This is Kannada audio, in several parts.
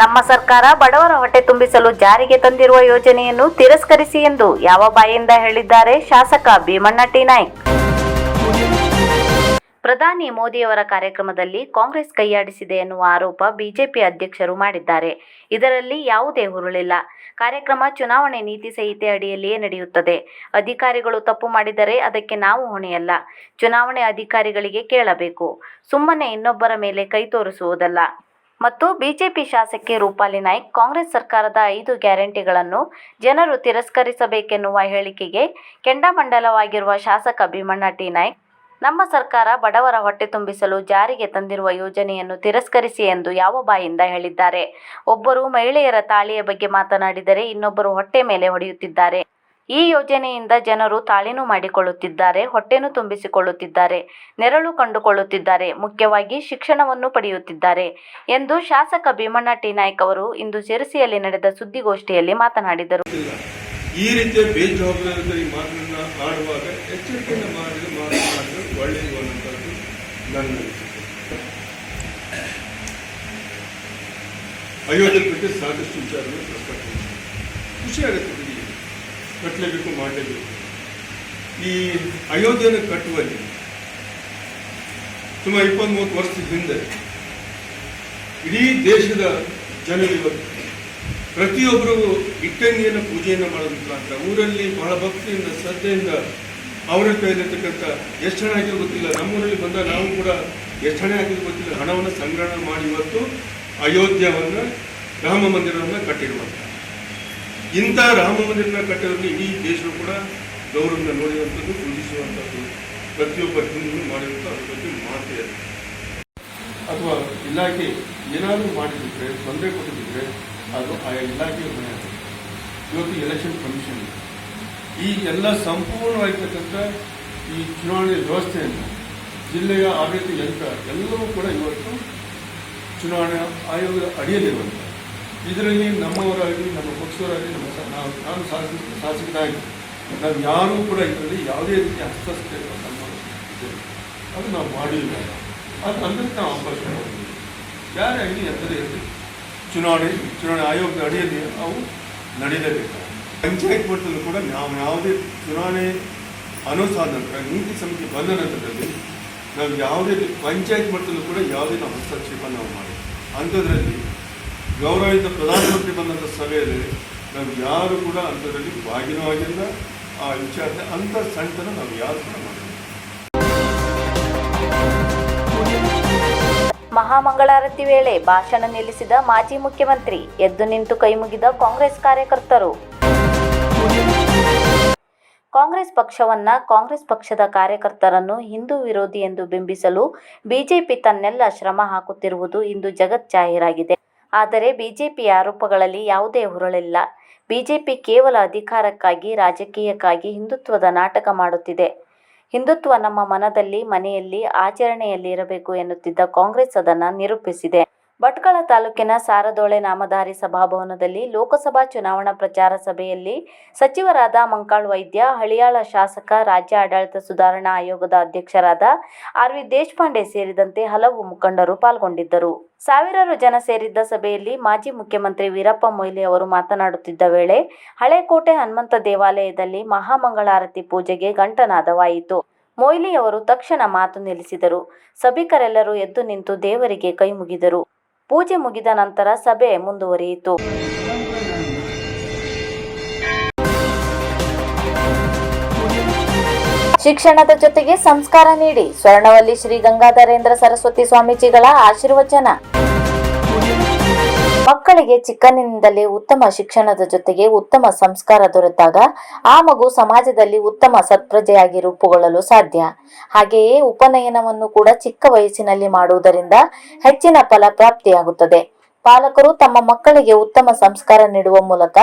ನಮ್ಮ ಸರ್ಕಾರ ಬಡವರ ಹೊಟ್ಟೆ ತುಂಬಿಸಲು ಜಾರಿಗೆ ತಂದಿರುವ ಯೋಜನೆಯನ್ನು ತಿರಸ್ಕರಿಸಿ ಎಂದು ಯಾವ ಬಾಯಿಂದ ಹೇಳಿದ್ದಾರೆ ಶಾಸಕ ಭೀಮಣ್ಣ ಟಿ ನಾಯ್ಕ್. ಪ್ರಧಾನಿ ಮೋದಿಯವರ ಕಾರ್ಯಕ್ರಮದಲ್ಲಿ ಕಾಂಗ್ರೆಸ್ ಕೈಯಾಡಿಸಿದೆ ಎನ್ನುವ ಆರೋಪ ಬಿಜೆಪಿ ಅಧ್ಯಕ್ಷರು ಮಾಡಿದ್ದಾರೆ. ಇದರಲ್ಲಿ ಯಾವುದೇ ಹುರುಳಿಲ್ಲ. ಕಾರ್ಯಕ್ರಮ ಚುನಾವಣೆ ನೀತಿ ಸಂಹಿತೆ ಅಡಿಯಲ್ಲಿಯೇ ನಡೆಯುತ್ತದೆ. ಅಧಿಕಾರಿಗಳು ತಪ್ಪು ಮಾಡಿದರೆ ಅದಕ್ಕೆ ನಾವು ಹೊಣೆಯಲ್ಲ. ಚುನಾವಣೆ ಅಧಿಕಾರಿಗಳಿಗೆ ಕೇಳಬೇಕು, ಸುಮ್ಮನೆ ಇನ್ನೊಬ್ಬರ ಮೇಲೆ ಕೈ ತೋರಿಸುವುದಲ್ಲ. ಮತ್ತು ಬಿಜೆಪಿ ಶಾಸಕಿ ರೂಪಾಲಿ ನಾಯ್ಕ್ ಕಾಂಗ್ರೆಸ್ ಸರ್ಕಾರದ 5 ಗ್ಯಾರಂಟಿಗಳನ್ನು ಜನರು ತಿರಸ್ಕರಿಸಬೇಕೆನ್ನುವ ಹೇಳಿಕೆಗೆ ಕೆಂಡಾಮಂಡಲವಾಗಿರುವ ಶಾಸಕ ಭೀಮಣ್ಣ ಟಿ ನಾಯ್ಕ್, ನಮ್ಮ ಸರ್ಕಾರ ಬಡವರ ಹೊಟ್ಟೆ ತುಂಬಿಸಲು ಜಾರಿಗೆ ತಂದಿರುವ ಯೋಜನೆಯನ್ನು ತಿರಸ್ಕರಿಸಿ ಎಂದು ಯಾವ ಬಾಯಿಂದ ಹೇಳಿದ್ದಾರೆ. ಒಬ್ಬರು ಮಹಿಳೆಯರ ತಾಳಿಯ ಬಗ್ಗೆ ಮಾತನಾಡಿದರೆ ಇನ್ನೊಬ್ಬರು ಹೊಟ್ಟೆ ಮೇಲೆ ಹೊಡೆಯುತ್ತಿದ್ದಾರೆ. ಈ ಯೋಜನೆಯಿಂದ ಜನರು ತಾಳಿನೂ ಮಾಡಿಕೊಳ್ಳುತ್ತಿದ್ದಾರೆ, ಹೊಟ್ಟೆನೂ ತುಂಬಿಸಿಕೊಳ್ಳುತ್ತಿದ್ದಾರೆ, ನೆರಳು ಕಂಡುಕೊಳ್ಳುತ್ತಿದ್ದಾರೆ, ಮುಖ್ಯವಾಗಿ ಶಿಕ್ಷಣವನ್ನು ಪಡೆಯುತ್ತಿದ್ದಾರೆ ಎಂದು ಶಾಸಕ ಭೀಮಣ್ಣ ಟಿ ನಾಯ್ಕ್ ಅವರು ಇಂದು ಶಿರಸಿಯಲ್ಲಿ ನಡೆದ ಸುದ್ದಿಗೋಷ್ಠಿಯಲ್ಲಿ ಮಾತನಾಡಿದರು. ಈ ರೀತಿಯ ಬೇಜವಾಬ್ದಾರಿ ಮಾತನ್ನ ಆಡುವಾಗ ಎಚ್ಚರಿಕೆಯಿಂದ ಮಾಡಿದ್ರೆ ಒಳ್ಳೆಯದು ಅನ್ನೋಂಥದ್ದು ನನ್ನ ಅಯೋಧ್ಯೆ ಬಗ್ಗೆ ಸಾಕಷ್ಟು ವಿಚಾರಗಳು ಪ್ರಸ್ತಾಪಿಸಿದೆ. ಖುಷಿ ಆಗುತ್ತೆ, ಕಟ್ಟಲೇಬೇಕು, ಮಾಡಲೇಬೇಕು. ಈ ಅಯೋಧ್ಯೆಯನ್ನು ಕಟ್ಟುವಲ್ಲಿ ಸುಮಾರು 20-30 ವರ್ಷದ ಹಿಂದೆ ಇಡೀ ದೇಶದ ಜನರು ಇವತ್ತು ಪ್ರತಿಯೊಬ್ಬರು ಇಟ್ಟಂಗಿಯನ್ನು ಪೂಜೆಯನ್ನು ಮಾಡೋದ್ರ ಮುಖಾಂತರ ಊರಲ್ಲಿ ಬಹಳ ಭಕ್ತಿಯಿಂದ ಶ್ರದ್ಧೆಯಿಂದ ಅವರ ಕೈಲಿರ್ತಕ್ಕಂಥ ಎಷ್ಟು ಹಣ ಹಾಕಿದ್ರು ಗೊತ್ತಿಲ್ಲ, ನಮ್ಮೂರಲ್ಲಿ ಬಂದ ನಾವು ಕೂಡ ಎಷ್ಟು ಹಣ ಹಾಕಿದ್ರು ಗೊತ್ತಿಲ್ಲ, ಹಣವನ್ನು ಸಂಗ್ರಹಣೆ ಮಾಡಿ ಇವತ್ತು ಅಯೋಧ್ಯವನ್ನು ರಾಮ ಮಂದಿರವನ್ನು ಕಟ್ಟಿರುವಂಥ ಇಂಥ ರಾಮ ಮಂದಿರನ ಕಟ್ಟಿರೋದು ಇಡೀ ದೇಶವು ಕೂಡ ಗೌರವವನ್ನು ನೋಡಿರುವಂಥದ್ದು, ಪೂಜಿಸುವಂಥದ್ದು, ಪ್ರತಿಯೊಬ್ಬ ಹಿಂದೂ ಮಾಡಿರುವಂಥ ಅದ್ರ ಬಗ್ಗೆ ಮಾತೇ ಇದೆ. ಅಥವಾ ಇಲಾಖೆ ಏನಾದರೂ ಮಾಡಿದ್ರೆ ತೊಂದರೆ ಕೊಟ್ಟಿದ್ರೆ ಅದು ಆಯಾ ಇಲಾಖೆ ಹೊಣೆ. ಇವತ್ತು ಎಲೆಕ್ಷನ್ ಕಮಿಷನ್ ಈ ಎಲ್ಲ ಸಂಪೂರ್ಣವಾಗಿರ್ತಕ್ಕಂಥ ಈ ಚುನಾವಣೆ ವ್ಯವಸ್ಥೆಯನ್ನು ಜಿಲ್ಲೆಯ ಆಡಳಿತ ಯಂತ್ರ ಎಲ್ಲವೂ ಕೂಡ ಇವತ್ತು ಚುನಾವಣಾ ಆಯೋಗದ ಅಡಿಯಲ್ಲಿರುವಂಥ ಇದರಲ್ಲಿ ನಮ್ಮವರಾಗಿ, ನಮ್ಮ ಪಕ್ಷವರಾಗಿ, ನಾನು ಶಾಸಕರಾಗಿ ನಾವು ಯಾರೂ ಕೂಡ ಇದರಲ್ಲಿ ಯಾವುದೇ ರೀತಿಯ ಹಸ್ತಕ್ಷೇಪ ನಮ್ಮ ಅದು ನಾವು ಮಾಡಿಲ್ಲ. ಅದು ಅಂದರೆ ನಾವು ಅವಕಾಶ ಮಾಡಿದ್ದೀವಿ. ಯಾರೇ ಆಗಲಿ ಎಂದರೆ ಚುನಾವಣೆ ಆಯೋಗದ ಅಡಿಯಲ್ಲಿ ಅವು ನಡೆಯಲೇಬೇಕು. ಪಂಚಾಯತ್ ಮಟ್ಟದಲ್ಲೂ ಕೂಡ ನಾವು ಯಾವುದೇ ಚುನಾವಣೆ ಅನುಸಾರ ನಂತರ ನೀತಿ ಸಮಿತಿ ಬಂದ ನಂತರದಲ್ಲಿ ನಾವು ಯಾವುದೇ ಪಂಚಾಯತ್ ಮಟ್ಟದಲ್ಲೂ ಕೂಡ ಯಾವುದೇ ನಾವು ಹಸ್ತಕ್ಷೇಪ ನಾವು ಮಾಡಿ ಅಂಥದ್ರಲ್ಲಿ ಗೌರವಿತ ಪ್ರಧಾನಮಂತ್ರಿ ಬಂದಂಥ ಸಭೆಯಲ್ಲಿ ನಾವು ಯಾರು ಕೂಡ ಅಂಥದ್ರಲ್ಲಿ ಭಾಗಿನೂ ಆಗಿಲ್ಲ. ಆ ವಿಚಾರದ ಅಂಥ ಸಣ್ಣತನ ನಾವು ಯಾರು ಕೂಡ ಮಾಡಿಲ್ಲ. ಮಹಾಮಂಗಳಾರತಿ ವೇಳೆ ಭಾಷಣ ನಿಲ್ಲಿಸಿದ ಮಾಜಿ ಮುಖ್ಯಮಂತ್ರಿ, ಎದ್ದು ನಿಂತು ಕೈಮುಗಿದ ಕಾಂಗ್ರೆಸ್ ಕಾರ್ಯಕರ್ತರು. ಕಾಂಗ್ರೆಸ್ ಪಕ್ಷದ ಕಾರ್ಯಕರ್ತರನ್ನು ಹಿಂದೂ ವಿರೋಧಿ ಎಂದು ಬಿಂಬಿಸಲು ಬಿಜೆಪಿ ತನ್ನೆಲ್ಲ ಶ್ರಮ ಹಾಕುತ್ತಿರುವುದು ಇಂದು ಜಗಜ್ಜಾಹೀರಾಗಿದೆ. ಆದರೆ ಬಿಜೆಪಿಯ ಆರೋಪಗಳಲ್ಲಿ ಯಾವುದೇ ಹುರುಳಿಲ್ಲ. ಬಿಜೆಪಿ ಕೇವಲ ಅಧಿಕಾರಕ್ಕಾಗಿ, ರಾಜಕೀಯಕ್ಕಾಗಿ ಹಿಂದುತ್ವದ ನಾಟಕ ಮಾಡುತ್ತಿದೆ. ಹಿಂದುತ್ವ ನಮ್ಮ ಮನದಲ್ಲಿ, ಮನೆಯಲ್ಲಿ, ಆಚರಣೆಯಲ್ಲಿ ಇರಬೇಕು ಎನ್ನುತ್ತಿದ್ದ ಕಾಂಗ್ರೆಸ್ ಅದನ್ನು ನಿರೂಪಿಸಿದೆ. ಭಟ್ಕಳ ತಾಲೂಕಿನ ಸಾರದೊಳೆ ನಾಮಧಾರಿ ಸಭಾಭವನದಲ್ಲಿ ಲೋಕಸಭಾ ಚುನಾವಣಾ ಪ್ರಚಾರ ಸಭೆಯಲ್ಲಿ ಸಚಿವರಾದ ಮಂಕಾಳ್ ವೈದ್ಯ, ಹಳಿಯಾಳ ಶಾಸಕ, ರಾಜ್ಯ ಆಡಳಿತ ಸುಧಾರಣಾ ಆಯೋಗದ ಅಧ್ಯಕ್ಷರಾದ ಆರ್ ವಿ ದೇಶಪಾಂಡೆ ಸೇರಿದಂತೆ ಹಲವು ಮುಖಂಡರು ಪಾಲ್ಗೊಂಡಿದ್ದರು. ಸಾವಿರಾರು ಜನ ಸೇರಿದ್ದ ಸಭೆಯಲ್ಲಿ ಮಾಜಿ ಮುಖ್ಯಮಂತ್ರಿ ವೀರಪ್ಪ ಮೊಯ್ಲಿ ಅವರು ಮಾತನಾಡುತ್ತಿದ್ದ ವೇಳೆ ಹಳೇಕೋಟೆ ಹನುಮಂತ ದೇವಾಲಯದಲ್ಲಿ ಮಹಾಮಂಗಳಾರತಿ ಪೂಜೆಗೆ ಘಂಟಾನಾದವಾಯಿತು. ಮೊಯ್ಲಿ ಅವರು ತಕ್ಷಣ ಮಾತು ನಿಲ್ಲಿಸಿದರು. ಸಭಿಕರೆಲ್ಲರೂ ಎದ್ದು ನಿಂತು ದೇವರಿಗೆ ಕೈ ಮುಗಿದರು. ಪೂಜೆ ಮುಗಿದ ನಂತರ ಸಭೆ ಮುಂದುವರಿಯಿತು. ಶಿಕ್ಷಣದ ಜೊತೆಗೆ ಸಂಸ್ಕಾರ ನೀಡಿ ಸ್ವರ್ಣವಲ್ಲಿ ಶ್ರೀ ಗಂಗಾಧರೇಂದ್ರ ಸರಸ್ವತಿ ಸ್ವಾಮೀಜಿಗಳ ಆಶೀರ್ವಚನ. ಮಕ್ಕಳಿಗೆ ಚಿಕ್ಕಂದಿನಿಂದಲೇ ಉತ್ತಮ ಶಿಕ್ಷಣದ ಜೊತೆಗೆ ಉತ್ತಮ ಸಂಸ್ಕಾರ ದೊರೆತಾಗ ಆ ಮಗು ಸಮಾಜದಲ್ಲಿ ಉತ್ತಮ ಸತ್ಪ್ರಜೆಯಾಗಿ ರೂಪುಗೊಳ್ಳಲು ಸಾಧ್ಯ. ಹಾಗೆಯೇ ಉಪನಯನವನ್ನು ಕೂಡ ಚಿಕ್ಕ ವಯಸ್ಸಿನಲ್ಲಿ ಮಾಡುವುದರಿಂದ ಹೆಚ್ಚಿನ ಫಲ ಪ್ರಾಪ್ತಿಯಾಗುತ್ತದೆ. ಪಾಲಕರು ತಮ್ಮ ಮಕ್ಕಳಿಗೆ ಉತ್ತಮ ಸಂಸ್ಕಾರ ನೀಡುವ ಮೂಲಕ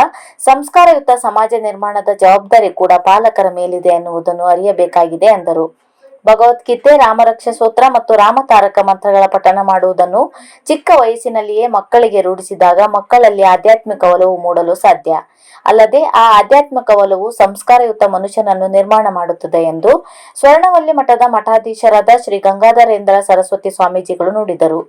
ಸಂಸ್ಕಾರಯುತ ಸಮಾಜ ನಿರ್ಮಾಣದ ಜವಾಬ್ದಾರಿ ಕೂಡ ಪಾಲಕರ ಮೇಲಿದೆ ಎನ್ನುವುದನ್ನು ಅರಿಯಬೇಕಾಗಿದೆ ಎಂದರು. ಭಗವದ್ಗೀತೆ, ರಾಮರಕ್ಷ ಸ್ತೋತ್ರ ಮತ್ತು ರಾಮತಾರಕ ಮಂತ್ರಗಳ ಪಠಣ ಮಾಡುವುದನ್ನು ಚಿಕ್ಕ ವಯಸ್ಸಿನಲ್ಲಿಯೇ ಮಕ್ಕಳಿಗೆ ರೂಢಿಸಿದಾಗ ಮಕ್ಕಳಲ್ಲಿ ಆಧ್ಯಾತ್ಮಿಕ ಒಲವು ಮೂಡಲು ಸಾಧ್ಯ. ಅಲ್ಲದೆ ಆ ಆಧ್ಯಾತ್ಮಿಕ ಒಲವು ಸಂಸ್ಕಾರಯುತ ಮನುಷ್ಯನನ್ನು ನಿರ್ಮಾಣ ಮಾಡುತ್ತದೆ ಎಂದು ಸ್ವರ್ಣವಲ್ಲಿ ಮಠದ ಮಠಾಧೀಶರಾದ ಶ್ರೀ ಗಂಗಾಧರೇಂದ್ರ ಸರಸ್ವತಿ ಸ್ವಾಮೀಜಿಗಳು ನುಡಿದರು.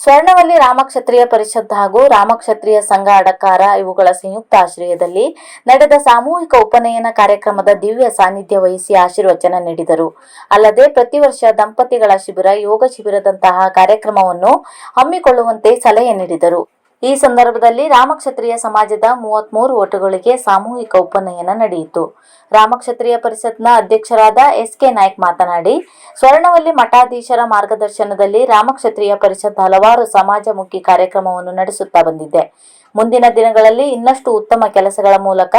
ಸ್ವರ್ಣವಲ್ಲಿ ರಾಮಕ್ಷತ್ರಿಯ ಪರಿಷತ್ ಹಾಗೂ ರಾಮಕ್ಷತ್ರಿಯ ಸಂಘ ಅಡಕಾರ ಇವುಗಳ ಸಂಯುಕ್ತ ಆಶ್ರಯದಲ್ಲಿ ನಡೆದ ಸಾಮೂಹಿಕ ಉಪನಯನ ಕಾರ್ಯಕ್ರಮದ ದಿವ್ಯ ಸಾನ್ನಿಧ್ಯ ವಹಿಸಿ ಆಶೀರ್ವಚನ ನೀಡಿದರು. ಅಲ್ಲದೆ ಪ್ರತಿ ವರ್ಷ ದಂಪತಿಗಳ ಶಿಬಿರ, ಯೋಗ ಶಿಬಿರದಂತಹ ಕಾರ್ಯಕ್ರಮವನ್ನು ಹಮ್ಮಿಕೊಳ್ಳುವಂತೆ ಸಲಹೆ ನೀಡಿದರು. ಈ ಸಂದರ್ಭದಲ್ಲಿ ರಾಮಕ್ಷತ್ರಿಯ ಸಮಾಜದ 33 ವಟುಗಳಿಗೆ ಸಾಮೂಹಿಕ ಉಪನಯನ ನಡೆಯಿತು. ರಾಮಕ್ಷತ್ರಿಯ ಪರಿಷತ್ನ ಅಧ್ಯಕ್ಷರಾದ ಎಸ್.ಕೆ. ನಾಯ್ಕ್ ಮಾತನಾಡಿ, ಸ್ವರ್ಣವಲ್ಲಿ ಮಠಾಧೀಶರ ಮಾರ್ಗದರ್ಶನದಲ್ಲಿ ರಾಮಕ್ಷತ್ರಿಯ ಪರಿಷತ್ ಹಲವಾರು ಸಮಾಜಮುಖಿ ಕಾರ್ಯಕ್ರಮವನ್ನು ನಡೆಸುತ್ತಾ ಬಂದಿದೆ. ಮುಂದಿನ ದಿನಗಳಲ್ಲಿ ಇನ್ನಷ್ಟು ಉತ್ತಮ ಕೆಲಸಗಳ ಮೂಲಕ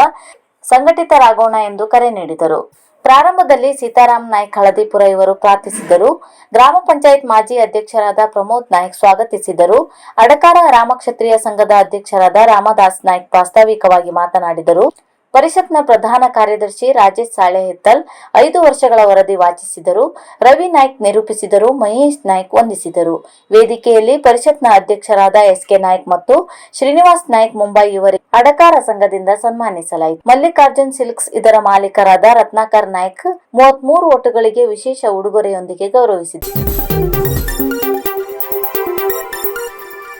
ಸಂಘಟಿತರಾಗೋಣ ಎಂದು ಕರೆ ನೀಡಿದರು. ಪ್ರಾರಂಭದಲ್ಲಿ ಸೀತಾರಾಮ್ ನಾಯ್ಕ್ ಹಳದಿಪುರ ಇವರು ಪ್ರಾರ್ಥಿಸಿದರು. ಗ್ರಾಮ ಪಂಚಾಯತ್ ಮಾಜಿ ಅಧ್ಯಕ್ಷರಾದ ಪ್ರಮೋದ್ ನಾಯ್ಕ್ ಸ್ವಾಗತಿಸಿದರು. ಅಡಕಾರ ರಾಮಕ್ಷತ್ರಿಯ ಸಂಘದ ಅಧ್ಯಕ್ಷರಾದ ರಾಮದಾಸ್ ನಾಯ್ಕ್ ಪ್ರಾಸ್ತಾವಿಕವಾಗಿ ಮಾತನಾಡಿದರು. ಪರಿಷತ್ನ ಪ್ರಧಾನ ಕಾರ್ಯದರ್ಶಿ ರಾಜೇಶ್ ಸಾಳೆಹೆತ್ತಲ್ 5 ವರ್ಷಗಳ ವರದಿ ವಾಚಿಸಿದರು. ರವಿ ನಾಯ್ಕ್ ನಿರೂಪಿಸಿದರು. ಮಹೇಶ್ ನಾಯ್ಕ್ ವಂದಿಸಿದರು. ವೇದಿಕೆಯಲ್ಲಿ ಪರಿಷತ್ನ ಅಧ್ಯಕ್ಷರಾದ ಎಸ್.ಕೆ. ನಾಯ್ಕ್ ಮತ್ತು ಶ್ರೀನಿವಾಸ್ ನಾಯ್ಕ್ ಮುಂಬೈ ಇವರಿಗೆ ಅಡಕಾರ ಸಂಘದಿಂದ ಸನ್ಮಾನಿಸಲಾಯಿತು. ಮಲ್ಲಿಕಾರ್ಜುನ್ ಸಿಲ್ಕ್ಸ್ ಇದರ ಮಾಲೀಕರಾದ ರತ್ನಾಕರ್ ನಾಯ್ಕ್ 33 ವಟುಗಳಿಗೆ ವಿಶೇಷ ಉಡುಗೊರೆಯೊಂದಿಗೆ ಗೌರವಿಸಿದರು.